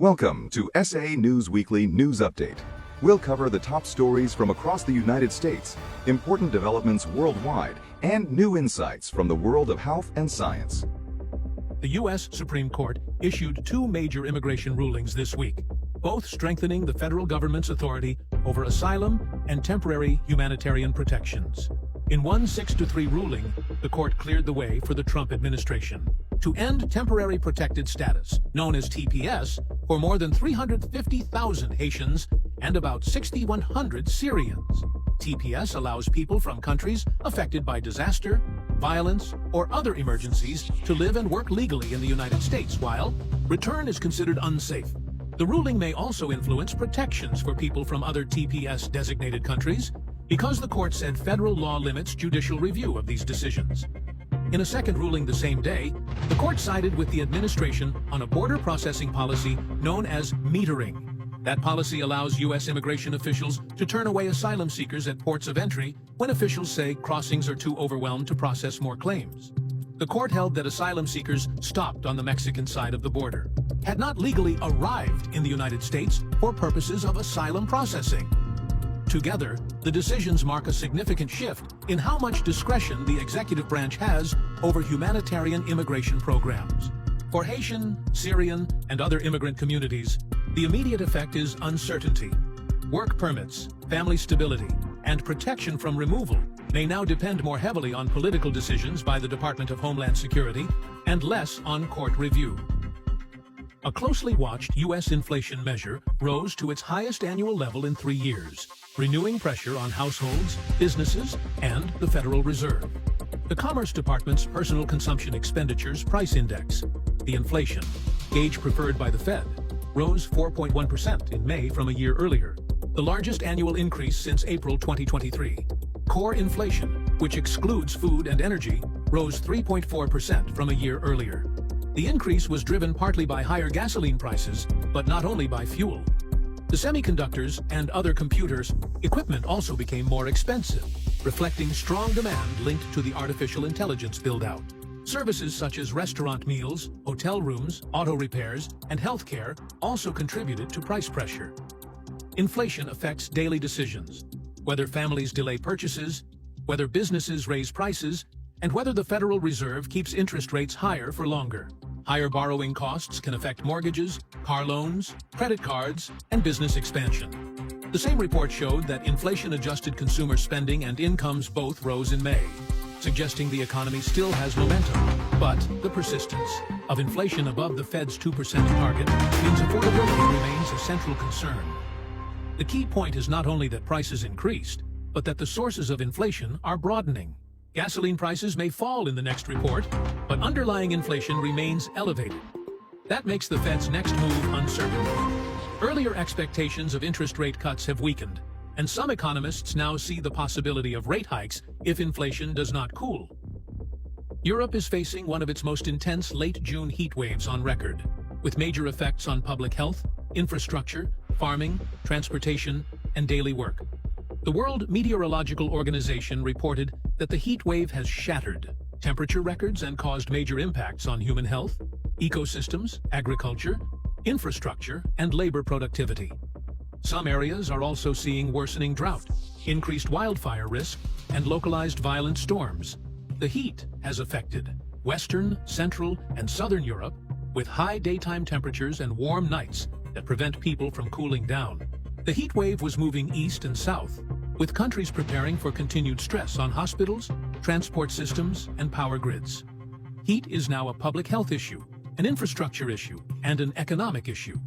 Welcome to SA News Weekly News Update. We'll cover the top stories from across the United States, important developments worldwide, and new insights from the world of health and science. The U.S. Supreme Court issued two major immigration rulings this week, both strengthening the federal government's authority over asylum and temporary humanitarian protections. In one 6-3 ruling, the court cleared the way for the Trump administration to end temporary protected status, known as TPS, for more than 350,000 Haitians and about 6,100 Syrians. TPS allows people from countries affected by disaster, violence, or other emergencies to live and work legally in the United States, while return is considered unsafe. The ruling may also influence protections for people from other TPS-designated countries, because the court said federal law limits judicial review of these decisions. In a second ruling the same day, the court sided with the administration on a border processing policy known as metering. That policy allows U.S. immigration officials to turn away asylum seekers at ports of entry when officials say crossings are too overwhelmed to process more claims. The court held that asylum seekers stopped on the Mexican side of the border had not legally arrived in the United States for purposes of asylum processing. Together, the decisions mark a significant shift in how much discretion the executive branch has over humanitarian immigration programs. For Haitian, Syrian, and other immigrant communities, the immediate effect is uncertainty. Work permits, family stability, and protection from removal may now depend more heavily on political decisions by the Department of Homeland Security and less on court review. A closely watched U.S. inflation measure rose to its highest annual level in 3 years, renewing pressure on households, businesses, and the Federal Reserve. The Commerce Department's Personal Consumption Expenditures Price Index, the inflation gauge preferred by the Fed, rose 4.1% in May from a year earlier, the largest annual increase since April 2023. Core inflation, which excludes food and energy, rose 3.4% from a year earlier. The increase was driven partly by higher gasoline prices, but not only by fuel. The semiconductors and other computers equipment also became more expensive, reflecting strong demand linked to the artificial intelligence build-out. Services such as restaurant meals, hotel rooms, auto repairs, and healthcare also contributed to price pressure. Inflation affects daily decisions, whether families delay purchases, whether businesses raise prices, and whether the Federal Reserve keeps interest rates higher for longer. Higher borrowing costs can affect mortgages, car loans, credit cards, and business expansion. The same report showed that inflation-adjusted consumer spending and incomes both rose in May, suggesting the economy still has momentum. But the persistence of inflation above the Fed's 2% target means affordability remains a central concern. The key point is not only that prices increased, but that the sources of inflation are broadening. Gasoline prices may fall in the next report, but underlying inflation remains elevated. That makes the Fed's next move uncertain. Earlier expectations of interest rate cuts have weakened, and some economists now see the possibility of rate hikes if inflation does not cool. Europe is facing one of its most intense late June heat waves on record, with major effects on public health, infrastructure, farming, transportation, and daily work. The World Meteorological Organization reported that the heat wave has shattered temperature records and caused major impacts on human health, ecosystems, agriculture, infrastructure, and labor productivity. Some areas are also seeing worsening drought, increased wildfire risk, and localized violent storms. The heat has affected Western, Central, and Southern Europe, with high daytime temperatures and warm nights that prevent people from cooling down. The heat wave was moving east and south, with countries preparing for continued stress on hospitals, transport systems, and power grids. Heat is now a public health issue, an infrastructure issue, and an economic issue.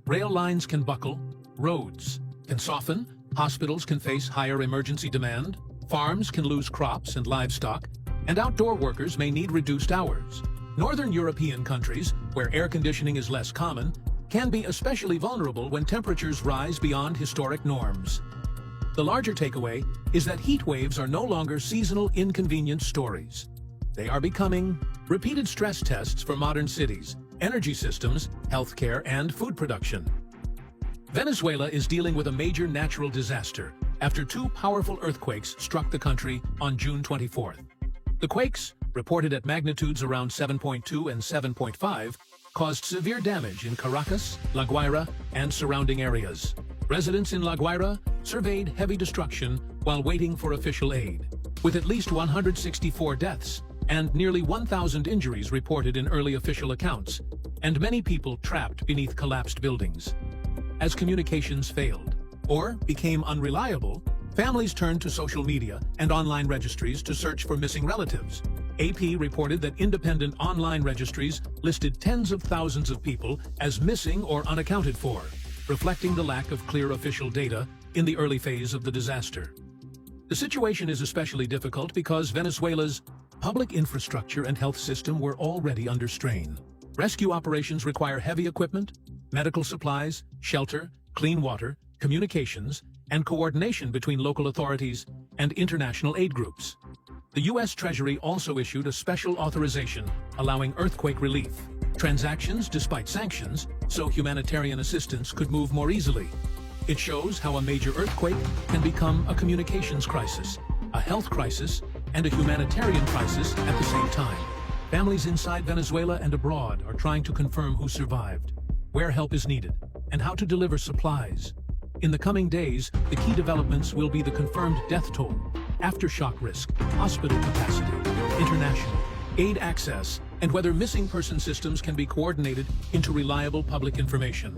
Rail lines can buckle, roads can soften, hospitals can face higher emergency demand, farms can lose crops and livestock, and outdoor workers may need reduced hours. Northern European countries, where air conditioning is less common, can be especially vulnerable when temperatures rise beyond historic norms. The larger takeaway is that heat waves are no longer seasonal inconvenience stories. They are becoming repeated stress tests for modern cities, energy systems, healthcare, and food production. Venezuela is dealing with a major natural disaster after two powerful earthquakes struck the country on June 24th. The quakes, reported at magnitudes around 7.2 and 7.5, caused severe damage in Caracas, La Guaira, and surrounding areas. Residents in La Guaira surveyed heavy destruction while waiting for official aid, with at least 164 deaths and nearly 1,000 injuries reported in early official accounts, and many people trapped beneath collapsed buildings. As communications failed or became unreliable, families turned to social media and online registries to search for missing relatives. AP reported that independent online registries listed tens of thousands of people as missing or unaccounted for, reflecting the lack of clear official data in the early phase of the disaster. The situation is especially difficult because Venezuela's public infrastructure and health system were already under strain. Rescue operations require heavy equipment, medical supplies, shelter, clean water, communications, and coordination between local authorities and international aid groups. The U.S. Treasury also issued a special authorization allowing earthquake relief transactions despite sanctions, so humanitarian assistance could move more easily. It shows how a major earthquake can become a communications crisis, a health crisis, and a humanitarian crisis at the same time. Families inside Venezuela and abroad are trying to confirm who survived, where help is needed, and how to deliver supplies. In the coming days, the key developments will be the confirmed death toll, aftershock risk, hospital capacity, international aid access, and whether missing person systems can be coordinated into reliable public information.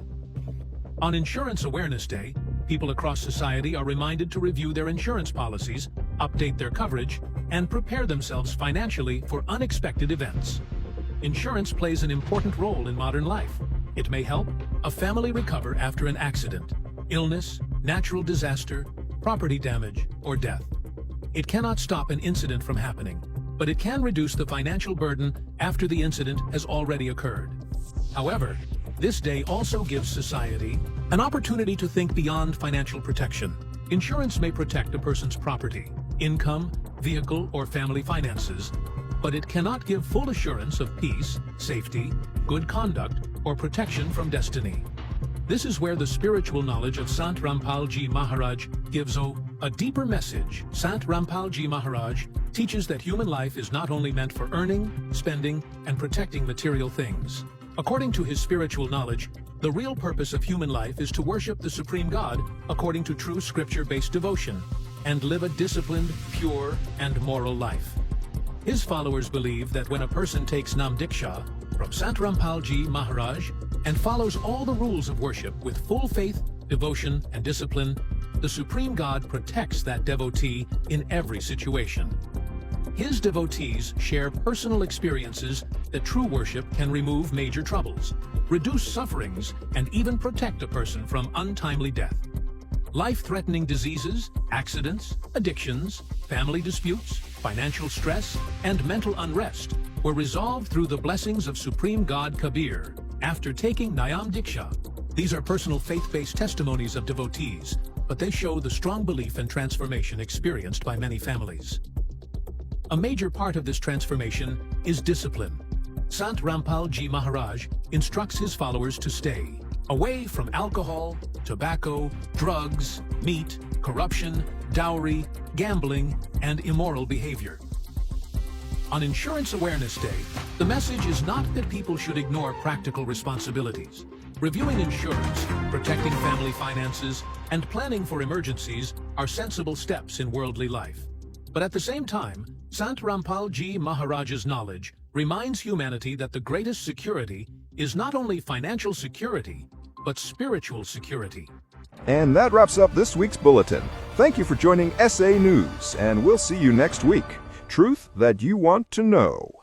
On Insurance Awareness Day, people across society are reminded to review their insurance policies, update their coverage, and prepare themselves financially for unexpected events. Insurance plays an important role in modern life. It may help a family recover after an accident, illness, natural disaster, property damage, or death. It cannot stop an incident from happening, but it can reduce the financial burden after the incident has already occurred. However, this day also gives society an opportunity to think beyond financial protection. Insurance may protect a person's property, income, vehicle, or family finances, but it cannot give full assurance of peace, safety, good conduct, or protection from destiny. This is where the spiritual knowledge of Sant Rampal Ji Maharaj gives a deeper message. Sant Rampal Ji Maharaj teaches that human life is not only meant for earning, spending, and protecting material things. According to his spiritual knowledge, the real purpose of human life is to worship the Supreme God according to true scripture-based devotion and live a disciplined, pure, and moral life. His followers believe that when a person takes Nam Diksha from Sant Rampal Ji Maharaj and follows all the rules of worship with full faith, devotion, and discipline, the Supreme God protects that devotee in every situation. His devotees share personal experiences that true worship can remove major troubles, reduce sufferings, and even protect a person from untimely death. Life-threatening diseases, accidents, addictions, family disputes, financial stress, and mental unrest were resolved through the blessings of Supreme God Kabir after taking Nayam Diksha. These are personal faith-based testimonies of devotees, but they show the strong belief and transformation experienced by many families. A major part of this transformation is discipline. Sant Rampal Ji Maharaj instructs his followers to stay away from alcohol, tobacco, drugs, meat, corruption, dowry, gambling, and immoral behavior. On Insurance Awareness Day, the message is not that people should ignore practical responsibilities. Reviewing insurance, protecting family finances, and planning for emergencies are sensible steps in worldly life. But at the same time, Sant Rampal Ji Maharaj's knowledge reminds humanity that the greatest security is not only financial security, but spiritual security. And that wraps up this week's bulletin. Thank you for joining SA News, and we'll see you next week. Truth that you want to know.